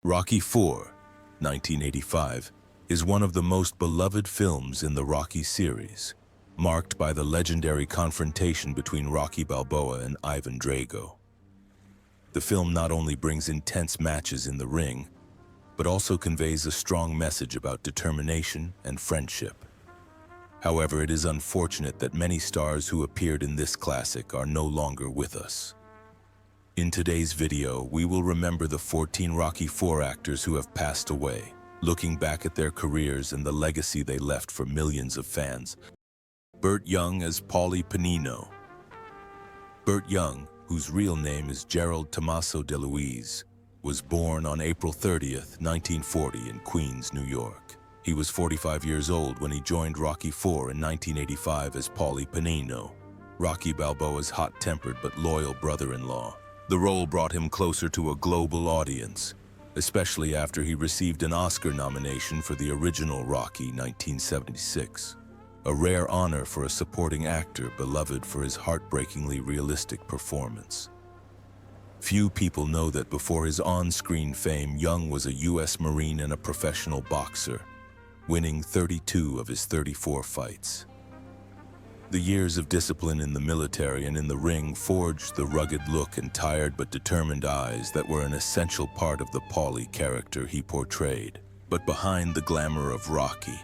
Rocky IV, 1985, is one of the most beloved films in the Rocky series, marked by the legendary confrontation between Rocky Balboa and Ivan Drago. The film not only brings intense matches in the ring, but also conveys a strong message about determination and friendship. However, it is unfortunate that many stars who appeared in this classic are no longer with us. In today's video, we will remember the 14 Rocky IV actors who have passed away, looking back at their careers and the legacy they left for millions of fans. Burt Young as Paulie Panino. Burt Young, whose real name is Gerald Tommaso DeLuise, was born on April 30th, 1940 in Queens, New York. He was 45 years old when he joined Rocky IV in 1985 as Paulie Panino, Rocky Balboa's hot-tempered but loyal brother-in-law. The role brought him closer to a global audience, especially after he received an Oscar nomination for the original Rocky 1976, a rare honor for a supporting actor beloved for his heartbreakingly realistic performance. Few people know that before his on-screen fame, Young was a U.S. Marine and a professional boxer, winning 32 of his 34 fights. The years of discipline in the military and in the ring forged the rugged look and tired but determined eyes that were an essential part of the Paulie character he portrayed. But behind the glamour of Rocky,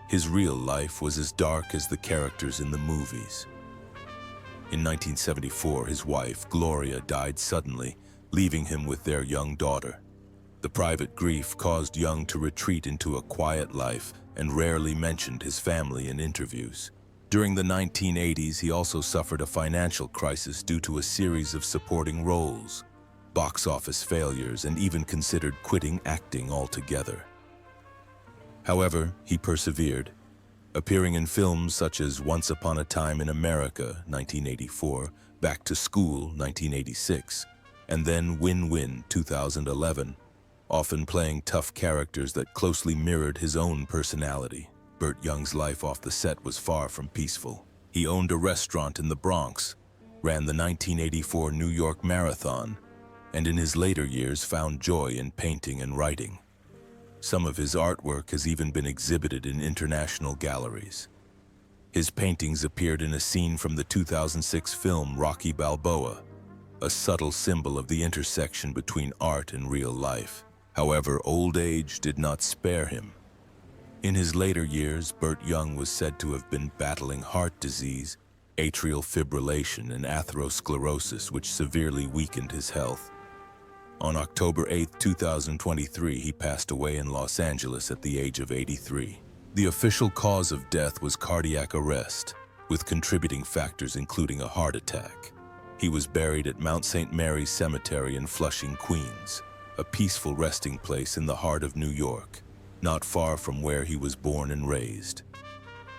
his real life was as dark as the characters in the movies. In 1974, his wife, Gloria, died suddenly, leaving him with their young daughter. The private grief caused Young to retreat into a quiet life and rarely mentioned his family in interviews. During the 1980s, he also suffered a financial crisis due to a series of supporting roles, box office failures, and even considered quitting acting altogether. However, he persevered, appearing in films such as Once Upon a Time in America, 1984, Back to School, 1986, and then Win-Win, 2011, often playing tough characters that closely mirrored his own personality. Burt Young's life off the set was far from peaceful. He owned a restaurant in the Bronx, ran the 1984 New York Marathon, and in his later years found joy in painting and writing. Some of his artwork has even been exhibited in international galleries. His paintings appeared in a scene from the 2006 film Rocky Balboa, a subtle symbol of the intersection between art and real life. However, old age did not spare him. In his later years, Burt Young was said to have been battling heart disease, atrial fibrillation, and atherosclerosis, which severely weakened his health. On October 8, 2023, he passed away in Los Angeles at the age of 83. The official cause of death was cardiac arrest, with contributing factors including a heart attack. He was buried at Mount St. Mary's Cemetery in Flushing, Queens, a peaceful resting place in the heart of New York, not far from where he was born and raised.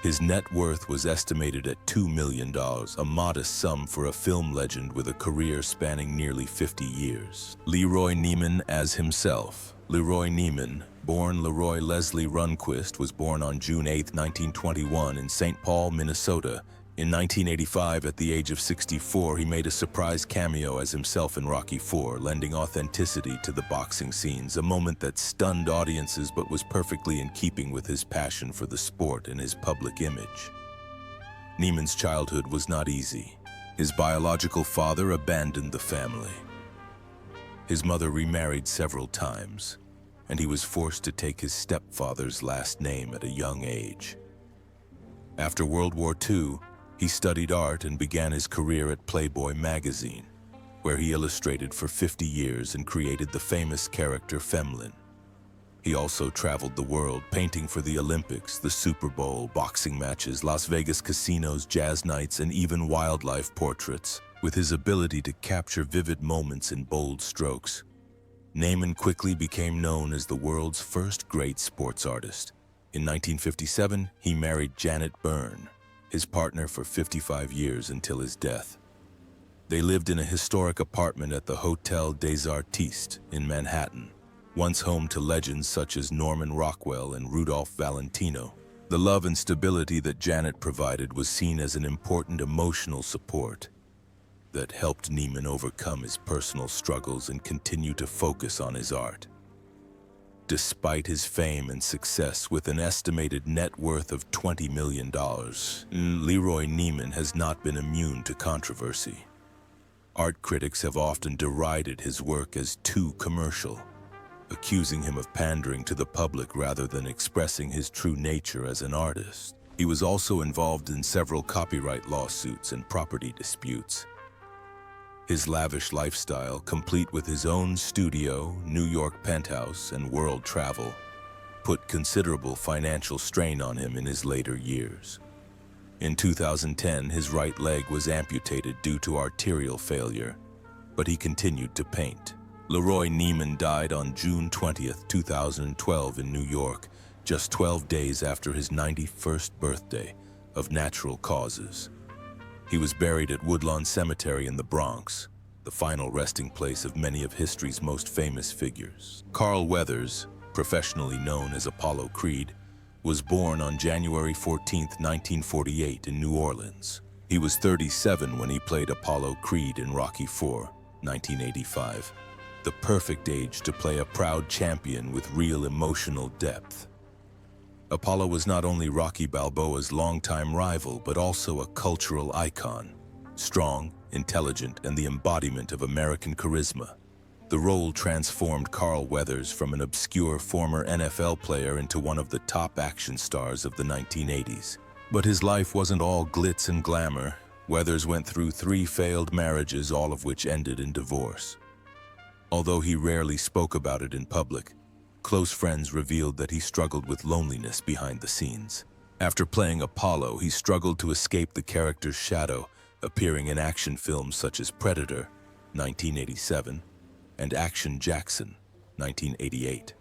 His net worth was estimated at $2 million, a modest sum for a film legend with a career spanning nearly 50 years. Leroy Neiman as himself. Leroy Neiman, born Leroy Leslie Runquist, was born on June 8, 1921 in St. Paul, Minnesota. In 1985, at the age of 64, he made a surprise cameo as himself in Rocky IV, lending authenticity to the boxing scenes, a moment that stunned audiences but was perfectly in keeping with his passion for the sport and his public image. Neiman's childhood was not easy. His biological father abandoned the family. His mother remarried several times, and he was forced to take his stepfather's last name at a young age. After World War II, he studied art and began his career at Playboy magazine, where he illustrated for 50 years and created the famous character Femlin. He also traveled the world, painting for the Olympics, the Super Bowl, boxing matches, Las Vegas casinos, jazz nights, and even wildlife portraits. With his ability to capture vivid moments in bold strokes, Neiman quickly became known as the world's first great sports artist. In 1957, he married Janet Byrne, his partner for 55 years until his death. They lived in a historic apartment at the Hotel des Artistes in Manhattan, once home to legends such as Norman Rockwell and Rudolph Valentino. The love and stability that Janet provided was seen as an important emotional support that helped Neiman overcome his personal struggles and continue to focus on his art. Despite his fame and success with an estimated net worth of $20 million, Leroy Neiman has not been immune to controversy. Art critics have often derided his work as too commercial, accusing him of pandering to the public rather than expressing his true nature as an artist. He was also involved in several copyright lawsuits and property disputes. His lavish lifestyle, complete with his own studio, New York penthouse, and world travel, put considerable financial strain on him in his later years. In 2010, his right leg was amputated due to arterial failure, but he continued to paint. Leroy Neiman died on June 20, 2012 in New York, just 12 days after his 91st birthday, of natural causes. He was buried at Woodlawn Cemetery in the Bronx, the final resting place of many of history's most famous figures. Carl Weathers, professionally known as Apollo Creed, was born on January 14, 1948 in New Orleans. He was 37 when he played Apollo Creed in Rocky IV, 1985, the perfect age to play a proud champion with real emotional depth. Apollo was not only Rocky Balboa's longtime rival, but also a cultural icon, strong, intelligent, and the embodiment of American charisma. The role transformed Carl Weathers from an obscure former NFL player into one of the top action stars of the 1980s. But his life wasn't all glitz and glamour. Weathers went through 3 failed marriages, all of which ended in divorce. Although he rarely spoke about it in public, close friends revealed that he struggled with loneliness behind the scenes. After playing Apollo, he struggled to escape the character's shadow, appearing in action films such as Predator, 1987, and Action Jackson, 1988,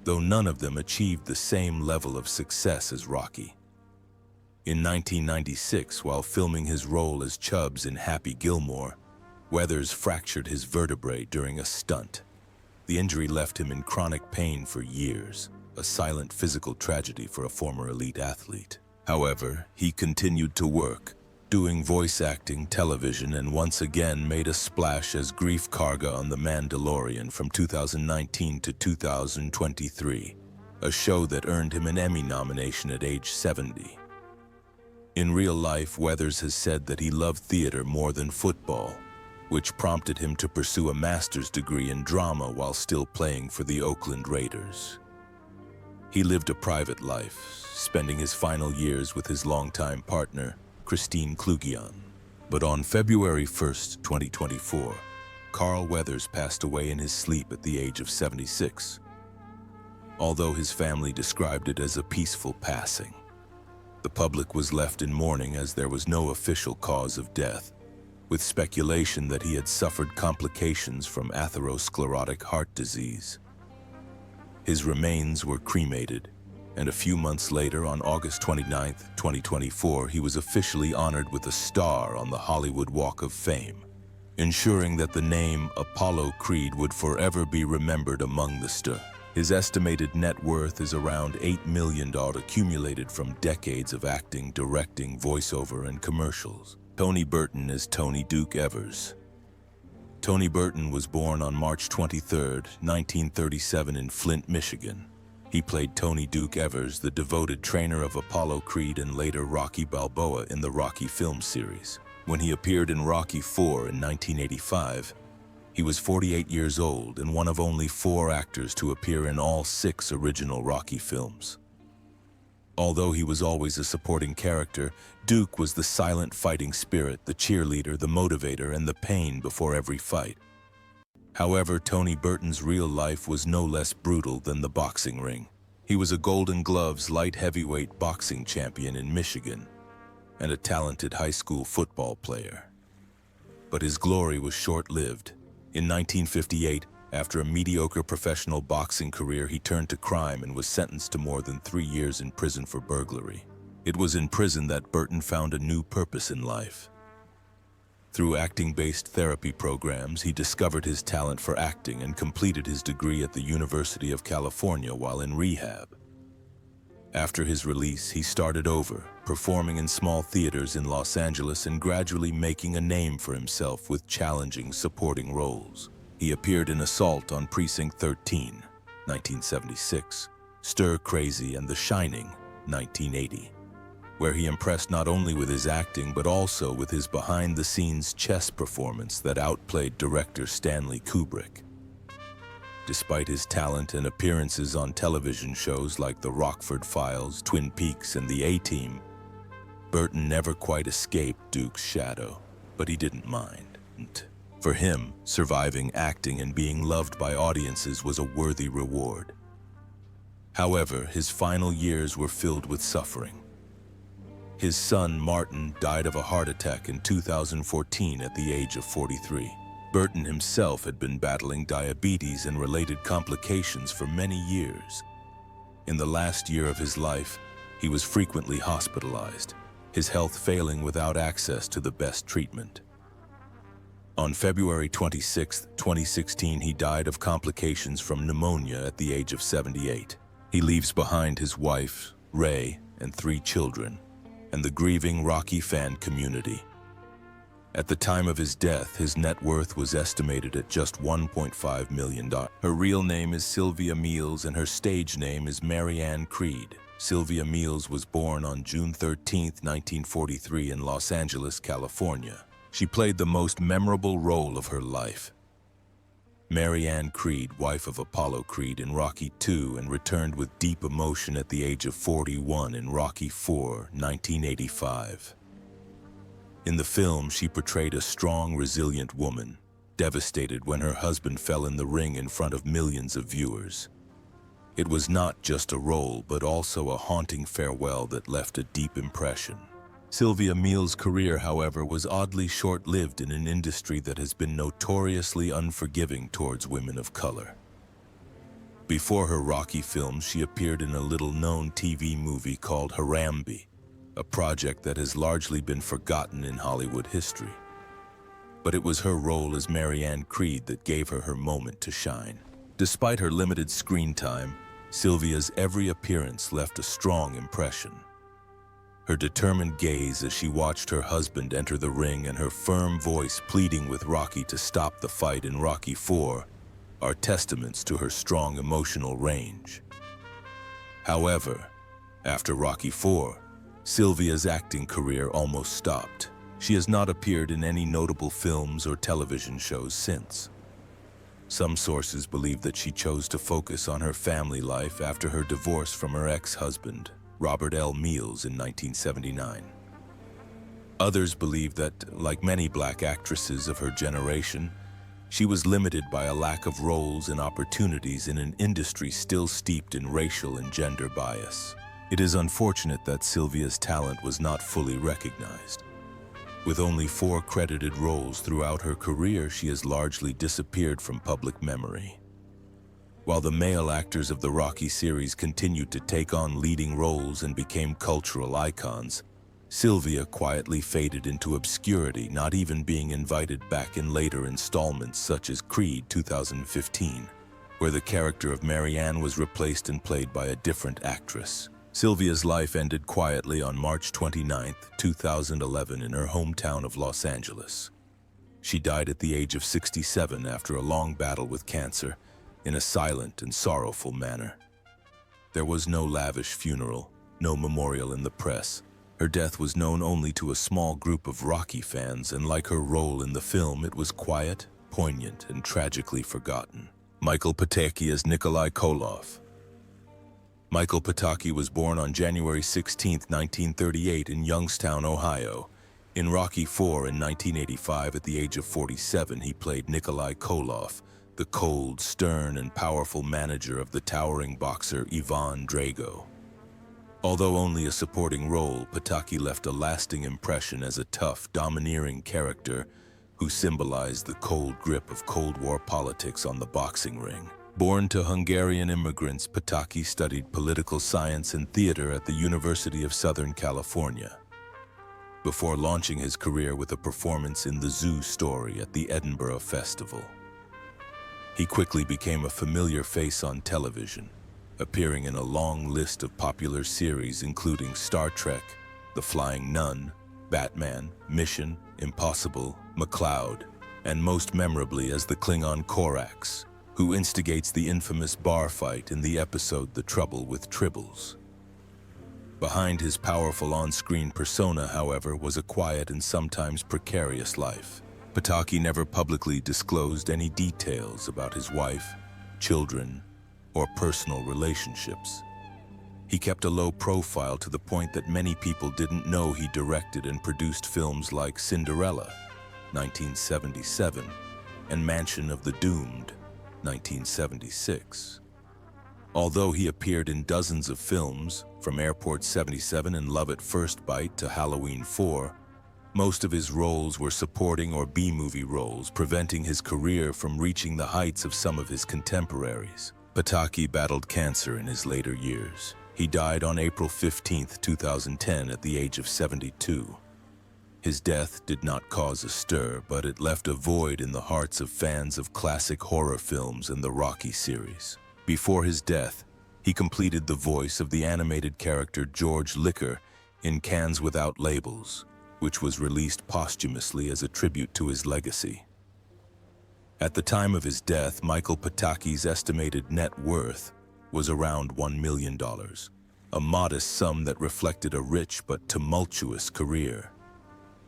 though none of them achieved the same level of success as Rocky. In 1996, while filming his role as Chubbs in Happy Gilmore, Weathers fractured his vertebrae during a stunt. The injury left him in chronic pain for years, a silent physical tragedy for a former elite athlete. However, he continued to work, doing voice acting, television, and once again made a splash as Greef Karga on The Mandalorian from 2019 to 2023, a show that earned him an Emmy nomination at age 70. In real life, Weathers has said that he loved theater more than football, which prompted him to pursue a master's degree in drama while still playing for the Oakland Raiders. He lived a private life, spending his final years with his longtime partner, Christine Klugian. But on February 1, 2024, Carl Weathers passed away in his sleep at the age of 76. Although his family described it as a peaceful passing, the public was left in mourning as there was no official cause of death, with speculation that he had suffered complications from atherosclerotic heart disease. His remains were cremated, and a few months later, on August 29, 2024, he was officially honored with a star on the Hollywood Walk of Fame, ensuring that the name Apollo Creed would forever be remembered among the stars. His estimated net worth is around $8 million, accumulated from decades of acting, directing, voiceover, and commercials. Tony Burton is Tony Duke Evers. Tony Burton was born on March 23, 1937 in Flint, Michigan. He played Tony Duke Evers, the devoted trainer of Apollo Creed and later Rocky Balboa in the Rocky film series. When he appeared in Rocky IV in 1985, he was 48 years old and one of only 4 actors to appear in all 6 original Rocky films. Although he was always a supporting character, Duke was the silent fighting spirit, the cheerleader, the motivator, and the pain before every fight. However, Tony Burton's real life was no less brutal than the boxing ring. He was a Golden Gloves light heavyweight boxing champion in Michigan and a talented high school football player. But his glory was short-lived. In 1958, after a mediocre professional boxing career, he turned to crime and was sentenced to more than 3 years in prison for burglary. It was in prison that Burton found a new purpose in life. Through acting-based therapy programs, he discovered his talent for acting and completed his degree at the University of California while in rehab. After his release, he started over, performing in small theaters in Los Angeles and gradually making a name for himself with challenging supporting roles. He appeared in Assault on Precinct 13, 1976, Stir Crazy and The Shining, 1980, where he impressed not only with his acting but also with his behind-the-scenes chess performance that outplayed director Stanley Kubrick. Despite his talent and appearances on television shows like The Rockford Files, Twin Peaks, and The A-Team, Burton never quite escaped Duke's shadow, but he didn't mind. For him, surviving acting and being loved by audiences was a worthy reward. However, his final years were filled with suffering. His son, Martin, died of a heart attack in 2014 at the age of 43. Burton himself had been battling diabetes and related complications for many years. In the last year of his life, he was frequently hospitalized, his health failing without access to the best treatment. On February 26, 2016, he died of complications from pneumonia at the age of 78. He leaves behind his wife, Ray, and 3 children, and the grieving Rocky fan community. At the time of his death, his net worth was estimated at just $1.5 million. Her real name is Sylvia Meals and her stage name is Mary Ann Creed. Sylvia Meals was born on June 13, 1943 in Los Angeles, California. She played the most memorable role of her life. Mary Ann Creed, wife of Apollo Creed in Rocky II, and returned with deep emotion at the age of 41 in Rocky IV, 1985. In the film, she portrayed a strong, resilient woman, devastated when her husband fell in the ring in front of millions of viewers. It was not just a role, but also a haunting farewell that left a deep impression. Sylvia Meals' career, however, was oddly short-lived in an industry that has been notoriously unforgiving towards women of color. Before her Rocky films, she appeared in a little-known TV movie called Harambe, a project that has largely been forgotten in Hollywood history. But it was her role as Mary Ann Creed that gave her her moment to shine. Despite her limited screen time, Sylvia's every appearance left a strong impression. Her determined gaze as she watched her husband enter the ring and her firm voice pleading with Rocky to stop the fight in Rocky IV are testaments to her strong emotional range. However, after Rocky IV, Sylvia's acting career almost stopped. She has not appeared in any notable films or television shows since. Some sources believe that she chose to focus on her family life after her divorce from her ex-husband, Robert L. Meals, in 1979. Others believe that, like many black actresses of her generation, she was limited by a lack of roles and opportunities in an industry still steeped in racial and gender bias. It is unfortunate that Sylvia's talent was not fully recognized. With only 4 credited roles throughout her career, she has largely disappeared from public memory. While the male actors of the Rocky series continued to take on leading roles and became cultural icons, Sylvia quietly faded into obscurity, not even being invited back in later installments such as Creed 2015, where the character of Mary Ann was replaced and played by a different actress. Sylvia's life ended quietly on March 29, 2011 in her hometown of Los Angeles. She died at the age of 67 after a long battle with cancer, in a silent and sorrowful manner. There was no lavish funeral, no memorial in the press. Her death was known only to a small group of Rocky fans, and like her role in the film, it was quiet, poignant, and tragically forgotten. Michael Pataki as Nikolai Koloff. Michael Pataki was born on January 16, 1938 in Youngstown, Ohio. In Rocky IV in 1985, at the age of 47, he played Nikolai Koloff, the cold, stern, and powerful manager of the towering boxer Ivan Drago. Although only a supporting role, Pataki left a lasting impression as a tough, domineering character who symbolized the cold grip of Cold War politics on the boxing ring. Born to Hungarian immigrants, Pataki studied political science and theater at the University of Southern California, before launching his career with a performance in The Zoo Story at the Edinburgh Festival. He quickly became a familiar face on television, appearing in a long list of popular series including Star Trek, The Flying Nun, Batman, Mission, Impossible, McCloud, and most memorably as the Klingon Korax, who instigates the infamous bar fight in the episode The Trouble with Tribbles. Behind his powerful on-screen persona, however, was a quiet and sometimes precarious life. Pataki never publicly disclosed any details about his wife, children, or personal relationships. He kept a low profile to the point that many people didn't know he directed and produced films like Cinderella, 1977, and Mansion of the Doomed, 1976. Although he appeared in dozens of films, from Airport 77 and Love at First Bite to Halloween 4, most of his roles were supporting or B-movie roles, preventing his career from reaching the heights of some of his contemporaries. Pataki battled cancer in his later years. He died on April 15, 2010, at the age of 72. His death did not cause a stir, but it left a void in the hearts of fans of classic horror films and the Rocky series. Before his death, he completed the voice of the animated character George Liquor in Cans Without Labels, which was released posthumously as a tribute to his legacy. At the time of his death, Michael Pataki's estimated net worth was around $1 million, a modest sum that reflected a rich but tumultuous career.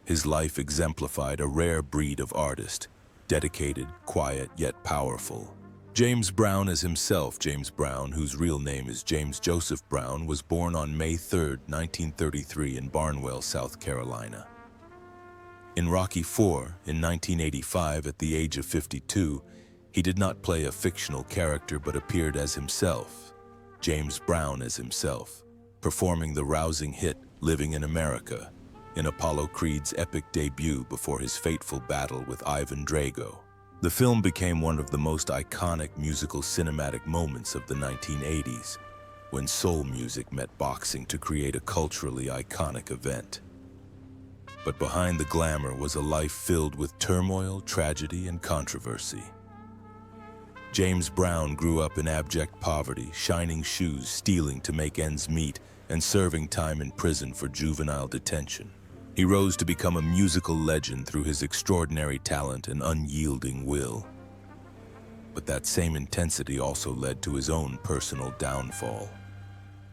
His life exemplified a rare breed of artist, dedicated, quiet, yet powerful. James Brown as himself, James Brown, whose real name is James Joseph Brown, was born on May 3, 1933 in Barnwell, South Carolina. In Rocky IV, in 1985, at the age of 52, he did not play a fictional character but appeared as himself, James Brown as himself, performing the rousing hit Living in America in Apollo Creed's epic debut before his fateful battle with Ivan Drago. The film became one of the most iconic musical cinematic moments of the 1980s, when soul music met boxing to create a culturally iconic event. But behind the glamour was a life filled with turmoil, tragedy, and controversy. James Brown grew up in abject poverty, shining shoes, stealing to make ends meet, and serving time in prison for juvenile detention. He rose to become a musical legend through his extraordinary talent and unyielding will. But that same intensity also led to his own personal downfall.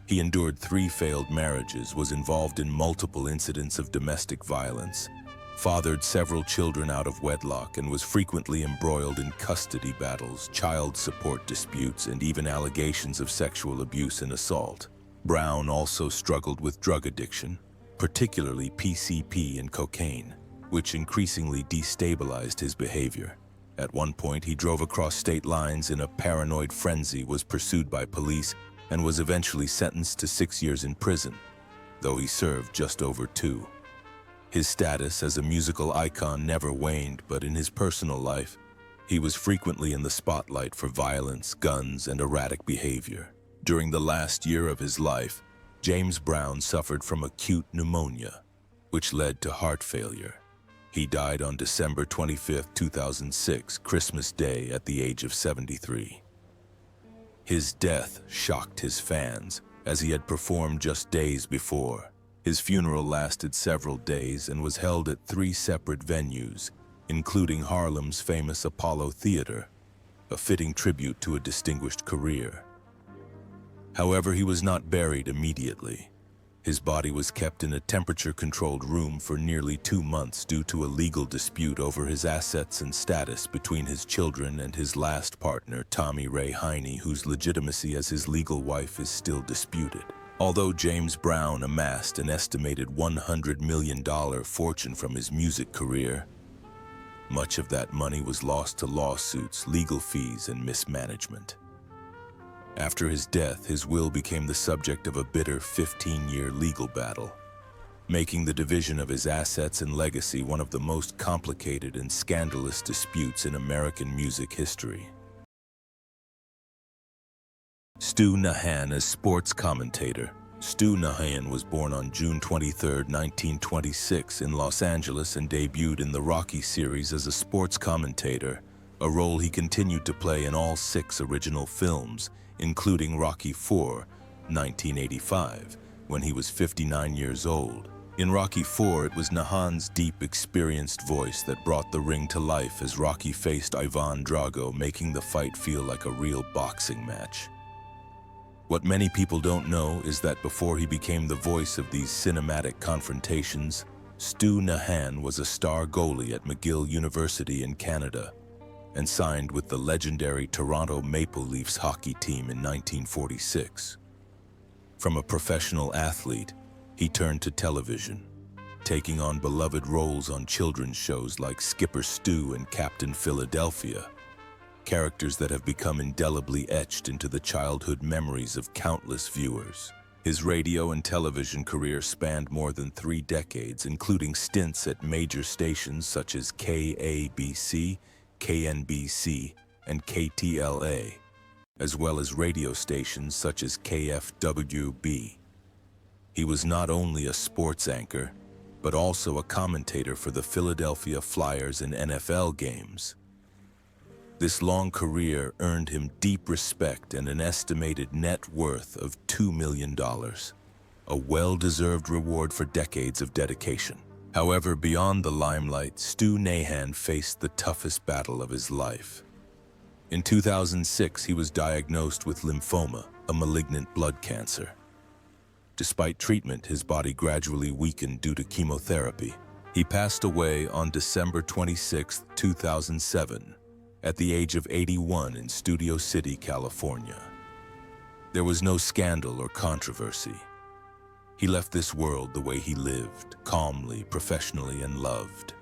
He endured 3 failed marriages, was involved in multiple incidents of domestic violence, fathered several children out of wedlock, and was frequently embroiled in custody battles, child support disputes, and even allegations of sexual abuse and assault. Brown also struggled with drug addiction, particularly PCP and cocaine, which increasingly destabilized his behavior. At one point, he drove across state lines in a paranoid frenzy, was pursued by police, and was eventually sentenced to 6 years in prison, though he served just over 2. His status as a musical icon never waned, but in his personal life, he was frequently in the spotlight for violence, guns, and erratic behavior. During the last year of his life, James Brown suffered from acute pneumonia, which led to heart failure. He died on December 25, 2006, Christmas Day, at the age of 73. His death shocked his fans, as he had performed just days before. His funeral lasted several days and was held at 3 separate venues, including Harlem's famous Apollo Theater, a fitting tribute to a distinguished career. However, he was not buried immediately. His body was kept in a temperature-controlled room for nearly 2 months due to a legal dispute over his assets and status between his children and his last partner, Tommy Ray Heine, whose legitimacy as his legal wife is still disputed. Although James Brown amassed an estimated $100 million fortune from his music career, much of that money was lost to lawsuits, legal fees, and mismanagement. After his death, his will became the subject of a bitter 15-year legal battle, making the division of his assets and legacy one of the most complicated and scandalous disputes in American music history. Stu Nahan as sports commentator. Stu Nahan was born on June 23, 1926 in Los Angeles and debuted in the Rocky series as a sports commentator, a role he continued to play in all 6 original films, including Rocky IV, 1985, when he was 59 years old. In Rocky IV, it was Nahan's deep, experienced voice that brought the ring to life as Rocky faced Ivan Drago, making the fight feel like a real boxing match. What many people don't know is that before he became the voice of these cinematic confrontations, Stu Nahan was a star goalie at McGill University in Canada and signed with the legendary Toronto Maple Leafs hockey team in 1946. From a professional athlete, he turned to television, taking on beloved roles on children's shows like Skipper Stu and Captain Philadelphia, characters that have become indelibly etched into the childhood memories of countless viewers. His radio and television career spanned more than 3 decades, including stints at major stations such as KABC, KNBC, and KTLA, as well as radio stations such as KFWB. He was not only a sports anchor, but also a commentator for the Philadelphia Flyers in NFL games. This long career earned him deep respect and an estimated net worth of $2 million, a well-deserved reward for decades of dedication. However, beyond the limelight, Stu Nahan faced the toughest battle of his life. In 2006, he was diagnosed with lymphoma, a malignant blood cancer. Despite treatment, his body gradually weakened due to chemotherapy. He passed away on December 26, 2007, at the age of 81 in Studio City, California. There was no scandal or controversy. He left this world the way he lived, calmly, professionally, and loved.